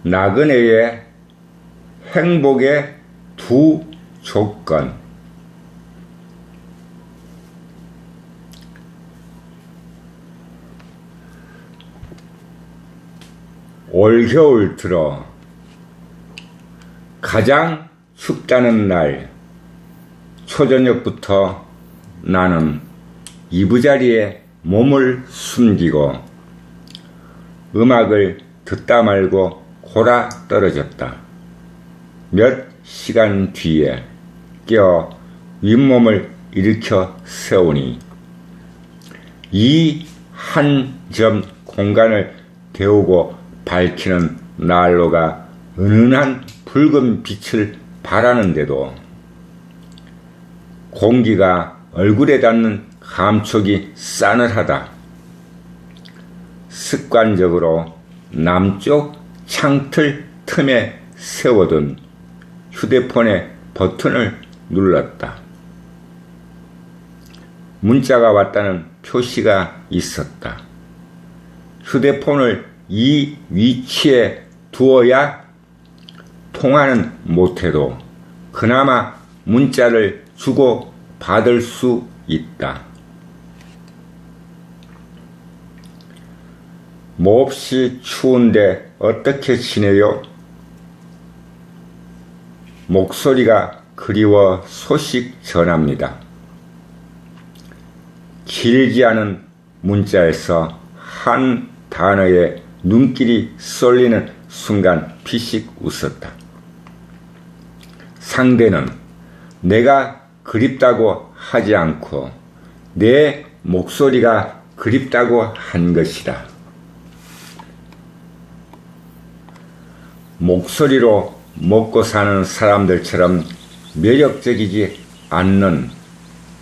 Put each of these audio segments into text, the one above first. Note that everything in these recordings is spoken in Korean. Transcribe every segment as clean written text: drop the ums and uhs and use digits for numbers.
나그네의 행복의 두 조건. 올겨울 들어 가장 춥다는 날 초저녁부터 나는 이부자리에 몸을 숨기고 음악을 듣다 말고 골아 떨어졌다. 몇 시간 뒤에 깨어 윗몸을 일으켜 세우니 이 한 점 공간을 데우고 밝히는 난로가 은은한 붉은 빛을 발하는데도 공기가 얼굴에 닿는 감촉이 싸늘하다. 습관적으로 남쪽 창틀 틈에 세워둔 휴대폰의 버튼을 눌렀다. 문자가 왔다는 표시가 있었다. 휴대폰을 이 위치에 두어야 통화는 못해도 그나마 문자를 주고 받을 수 있다. 몹시 추운데 어떻게 지내요? 목소리가 그리워 소식 전합니다. 길지 않은 문자에서 한 단어에 눈길이 쏠리는 순간 피식 웃었다. 상대는 내가 그립다고 하지 않고 내 목소리가 그립다고 한 것이다. 목소리로 먹고 사는 사람들처럼 매력적이지 않는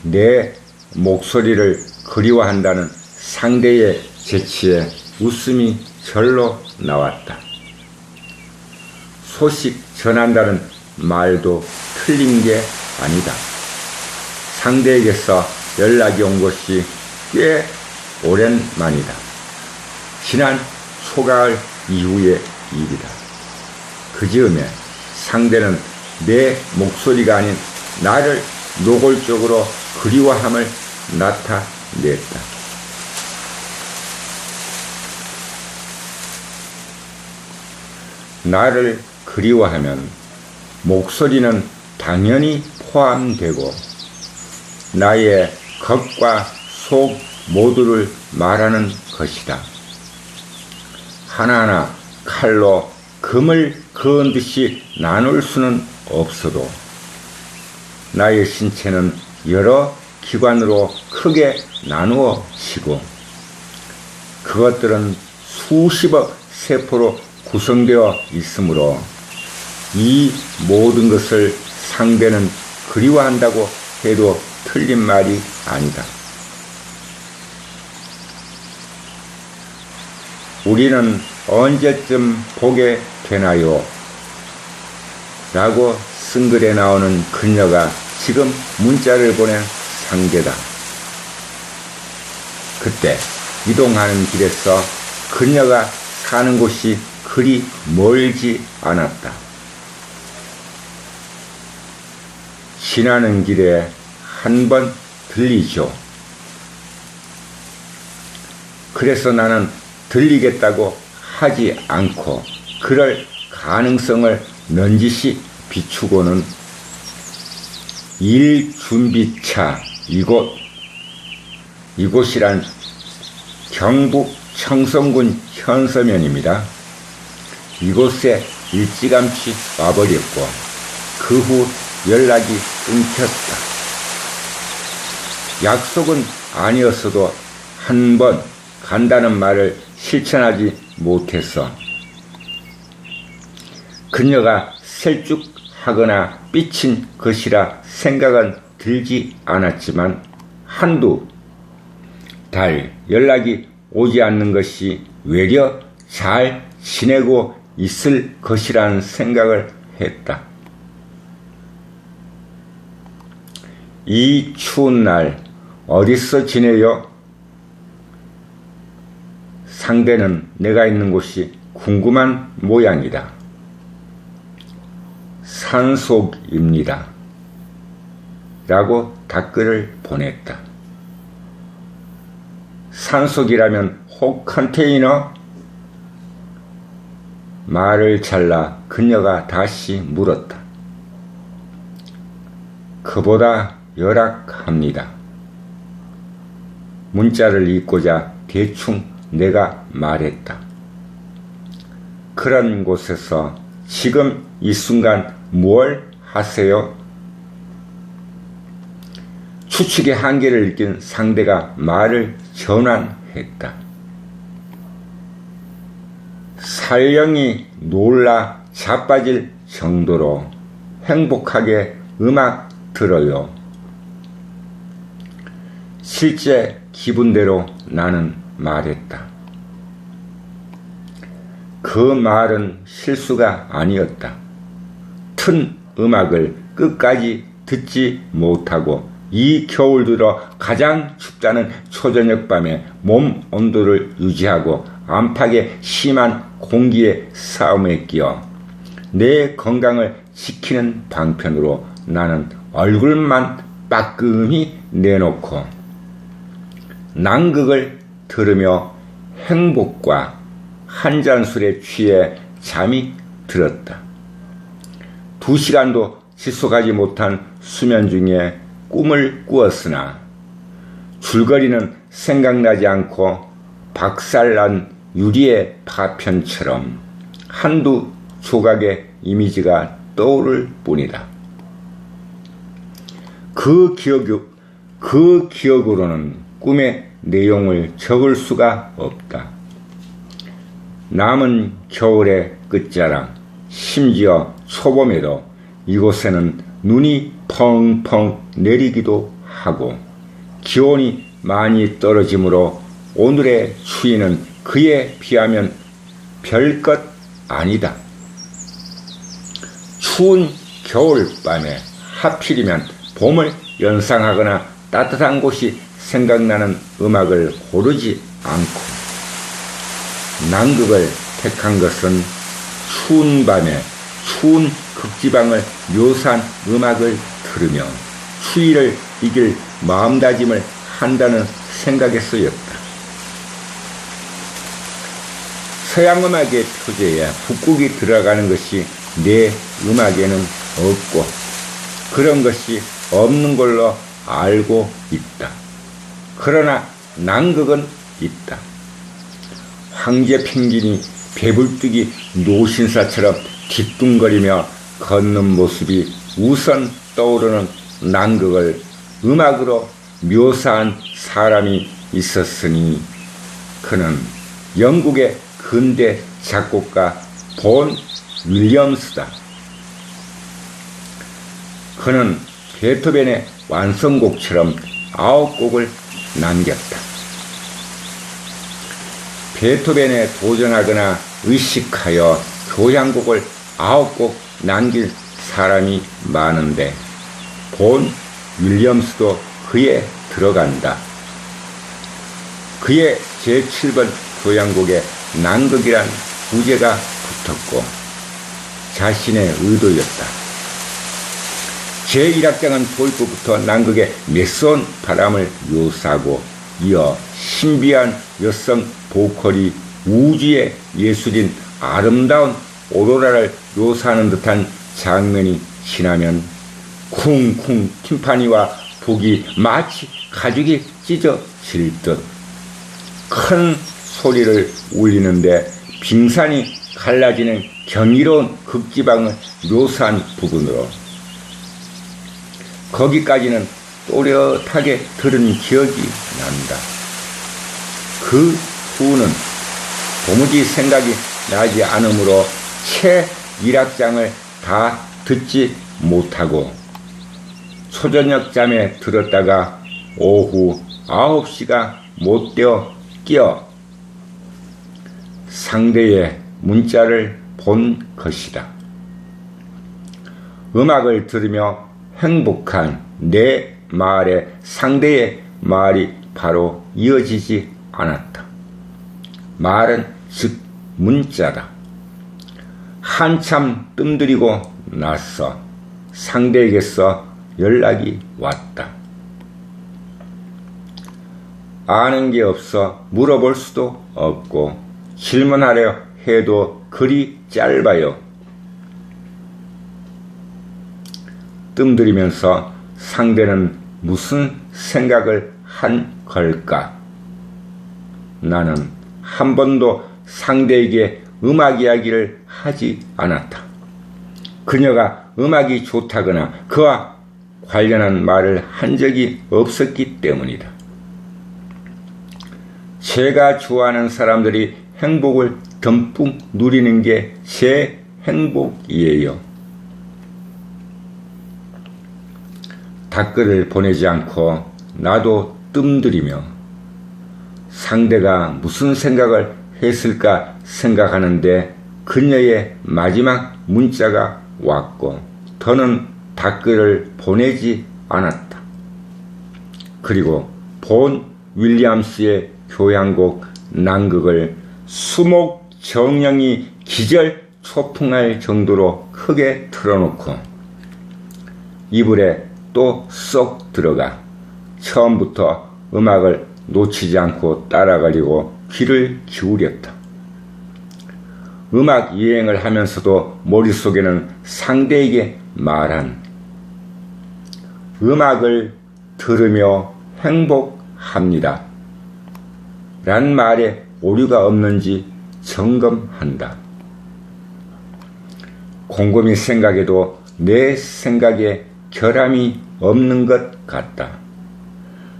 내 목소리를 그리워한다는 상대의 재치에 웃음이 절로 나왔다. 소식 전한다는 말도 틀린 게 아니다. 상대에게서 연락이 온 것이 꽤 오랜만이다. 지난 초가을 이후의 일이다. 그 즈음에 상대는 내 목소리가 아닌 나를 노골적으로 그리워함을 나타냈다. 나를 그리워하면 목소리는 당연히 포함되고 나의 겉과 속 모두를 말하는 것이다. 하나하나 칼로 금을 그은 듯이 나눌 수는 없어도 나의 신체는 여러 기관으로 크게 나누어지고 그것들은 수십억 세포로 구성되어 있으므로 이 모든 것을 상대는 그리워한다고 해도 틀린 말이 아니다. 우리는 언제쯤 보게 되나요? 라고 쓴 글에 나오는 그녀가 지금 문자를 보낸 상대다. 그때 이동하는 길에서 그녀가 사는 곳이 그리 멀지 않았다. 지나는 길에 한번 들리죠. 그래서 나는 들리겠다고 하지 않고 그럴 가능성을 넌지시 비추고는 일준비차 이곳이란 경북 청성군 현서면입니다. 이곳에 일찌감치 와버렸고 그 후 연락이 끊겼다. 약속은 아니었어도 한 번 간다는 말을 실천하지 못했어. 그녀가 셀쭉하거나 삐친 것이라 생각은 들지 않았지만 한두 달 연락이 오지 않는 것이 외려 잘 지내고 있을 것이라는 생각을 했다. 이 추운 날 어디서 지내요? 상대는 내가 있는 곳이 궁금한 모양이다. 산속입니다. 라고 댓글을 보냈다. 산속이라면 혹 컨테이너? 말을 잘라 그녀가 다시 물었다. 그보다 열악합니다. 문자를 읽고자 대충 내가 말했다. 그런 곳에서 지금 이 순간 뭘 하세요? 추측의 한계를 느낀 상대가 말을 전환했다. 살령이 놀라 자빠질 정도로 행복하게 음악 들어요. 실제 기분대로 나는 말했다. 그 말은 실수가 아니었다. 튼 음악을 끝까지 듣지 못하고 이 겨울 들어 가장 춥다는 초저녁 밤에 몸 온도를 유지하고 안팎의 심한 공기의 싸움에 끼어 내 건강을 지키는 방편으로 나는 얼굴만 빠끔히 내놓고 낭극을 들으며 행복과 한 잔 술에 취해 잠이 들었다. 2시간도 지속하지 못한 수면 중에 꿈을 꾸었으나 줄거리는 생각나지 않고 박살난 유리의 파편처럼 한두 조각의 이미지가 떠오를 뿐이다. 그 기억으로는 꿈의 내용을 적을 수가 없다. 남은 겨울의 끝자락, 심지어 초봄에도 이곳에는 눈이 펑펑 내리기도 하고 기온이 많이 떨어지므로 오늘의 추위는 그에 비하면 별것 아니다. 추운 겨울밤에 하필이면 봄을 연상하거나 따뜻한 곳이 생각나는 음악을 고르지 않고 낭극을 택한 것은 추운 밤에 추운 극지방을 묘사한 음악을 들으며 추위를 이길 마음다짐을 한다는 생각에서였다. 서양 음악의 표제에 북극이 들어가는 것이 내 음악에는 없고 그런 것이 없는 걸로 알고 있다. 그러나 낭극은 있다. 황제 펭귄이 배불뚝이 노신사처럼 뒤뚱거리며 걷는 모습이 우선 떠오르는 낭극을 음악으로 묘사한 사람이 있었으니 그는 영국의 근대 작곡가 본 윌리엄스다. 그는 베토벤의 완성곡처럼 9곡을 남겼다. 베토벤에 도전하거나 의식하여 교향곡을 9곡 남긴 사람이 많은데 본 윌리엄스도 그에 들어간다. 그의 제7번 교향곡에 낭극이란 부제가 붙었고 자신의 의도였다. 제1악장은 도입부부터 낭극의 메스온 바람을 묘사하고 이어 신비한 여성 보컬이 우주의 예술인 아름다운 오로라를 묘사하는 듯한 장면이 지나면 쿵쿵 팀파니와 북이 마치 가죽이 찢어질 듯 큰 소리를 울리는데 빙산이 갈라지는 경이로운 극지방을 묘사한 부분으로 거기까지는 또렷하게 들은 기억이 난다. 그 후는 도무지 생각이 나지 않으므로 채 1악장을 다 듣지 못하고 초저녁 잠에 들었다가 오후 9시가 못되어 끼어 상대의 문자를 본 것이다. 음악을 들으며 행복한 내 말에 상대의 말이 바로 이어지지 않았다. 말은 즉 문자다. 한참 뜸들이고 나서 상대에게서 연락이 왔다. 아는 게 없어 물어볼 수도 없고 질문하려 해도 글이 짧아요. 뜸들이면서 상대는 무슨 생각을 한 걸까? 나는 한 번도 상대에게 음악 이야기를 하지 않았다. 그녀가 음악이 좋다거나 그와 관련한 말을 한 적이 없었기 때문이다. 제가 좋아하는 사람들이 행복을 듬뿍 누리는 게 제 행복이에요. 답글을 보내지 않고 나도 뜸들이며 상대가 무슨 생각을 했을까 생각하는데 그녀의 마지막 문자가 왔고 더는 답글을 보내지 않았다. 그리고 본 윌리엄스의 교향곡 난극을 수목정령이 기절 초풍할 정도로 크게 틀어놓고 이불에 또 쏙 들어가 처음부터 음악을 놓치지 않고 따라가려고 귀를 기울였다. 음악 여행을 하면서도 머릿속에는 상대에게 말한 음악을 들으며 행복합니다 란 말에 오류가 없는지 점검한다. 곰곰이 생각해도 내 생각에 결함이 없는 것 같다.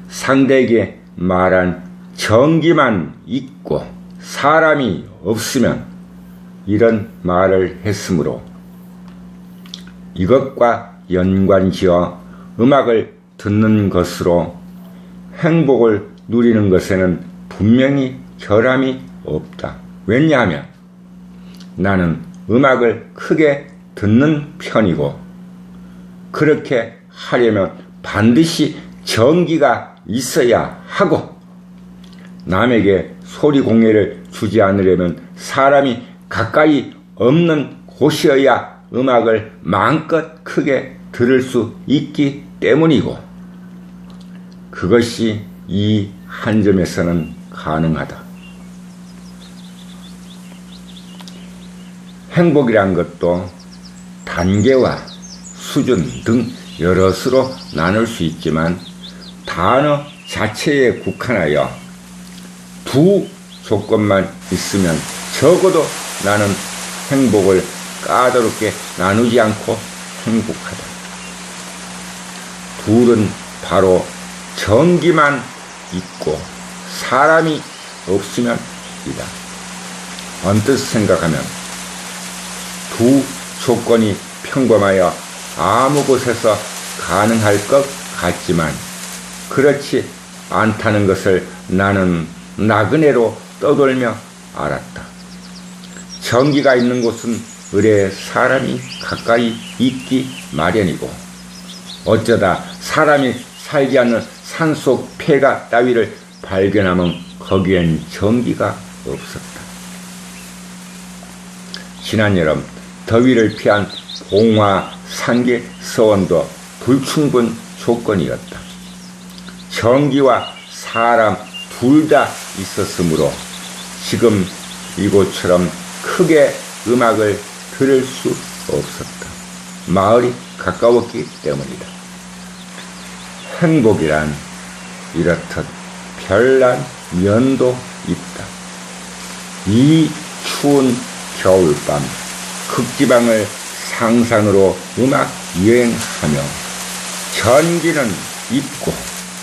상대에게 말한 전기만 있고 사람이 없으면 이런 말을 했으므로 이것과 연관지어 음악을 듣는 것으로 행복을 누리는 것에는 분명히 결함이 없다. 왜냐하면 나는 음악을 크게 듣는 편이고 그렇게 하려면 반드시 전기가 있어야 하고 남에게 소리 공해를 주지 않으려면 사람이 가까이 없는 곳이어야 음악을 마음껏 크게 들을 수 있기 때문이고 그것이 이 한 점에서는 가능하다. 행복이란 것도 단계와 수준 등 여럿으로 나눌 수 있지만 단어 자체에 국한하여 두 조건만 있으면 적어도 나는 행복을 까다롭게 나누지 않고 행복하다. 둘은 바로 전기만 있고 사람이 없으면 이다. 언뜻 생각하면 두 조건이 평범하여 아무 곳에서 가능할 것 같지만 그렇지 않다는 것을 나는 나그네로 떠돌며 알았다. 전기가 있는 곳은 의뢰 사람이 가까이 있기 마련이고 어쩌다 사람이 살지 않는 산속 폐가 따위를 발견하면 거기엔 전기가 없었다. 지난 여름 더위를 피한 봉화 상계 서원도 불충분 조건이었다. 전기와 사람 둘 다 있었으므로 지금 이곳처럼 크게 음악을 들을 수 없었다. 마을이 가까웠기 때문이다. 행복이란 이렇듯 별난 면도 있다. 이 추운 겨울밤 극지방을 상상으로 음악 여행하며 전기는 있고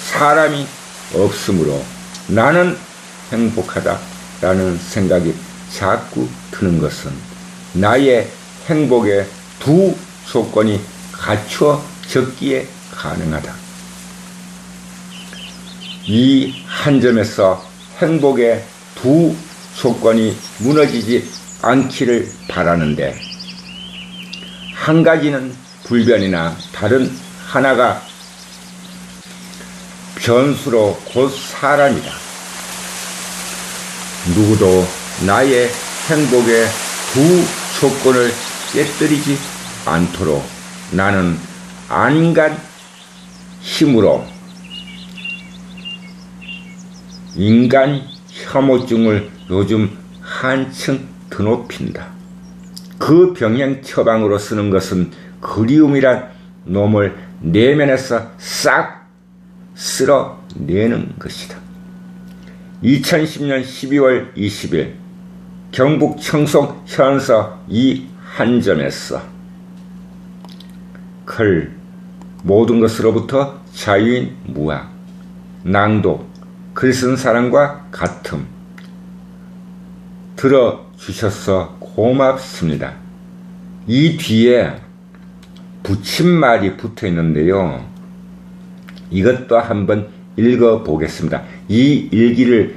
사람이 없으므로 나는 행복하다라는 생각이 자꾸 드는 것은 나의 행복의 두 조건이 갖추어졌기에 가능하다. 이 한 점에서 행복의 두 조건이 무너지지 않기를 바라는데 한 가지는 불변이나 다른 하나가 변수로 곧 사람이다. 누구도 나의 행복의 두 조건을 깨뜨리지 않도록 나는 안간 힘으로 인간 혐오증을 요즘 한층 드높인다. 그 병행 처방으로 쓰는 것은 그리움이란 놈을 내면에서 싹 쓸어내는 것이다. 2010년 12월 20일 경북 청송 현서 이 한 점에서 모든 것으로부터 자유인 무학, 낭독, 글 쓴 사람과 같음 들어주셔서 고맙습니다. 이 뒤에 붙임말이 붙어 있는데요. 이것도 한번 읽어보겠습니다. 이 일기를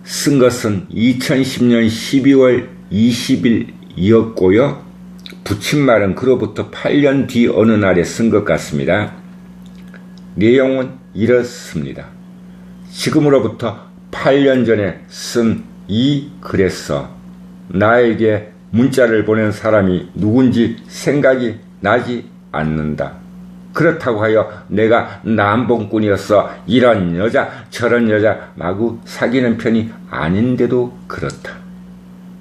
쓴 것은 2010년 12월 20일이었고요. 붙임말은 그로부터 8년 뒤 어느 날에 쓴 것 같습니다. 내용은 이렇습니다. 지금으로부터 8년 전에 쓴 이 글에서 나에게 문자를 보낸 사람이 누군지 생각이 나지 않는다. 그렇다고 하여 내가 남봉꾼이어서 이런 여자 저런 여자 마구 사귀는 편이 아닌데도 그렇다.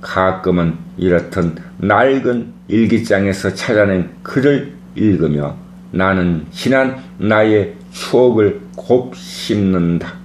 가끔은 이렇던 낡은 일기장에서 찾아낸 글을 읽으며 나는 지난 나의 추억을 곱씹는다.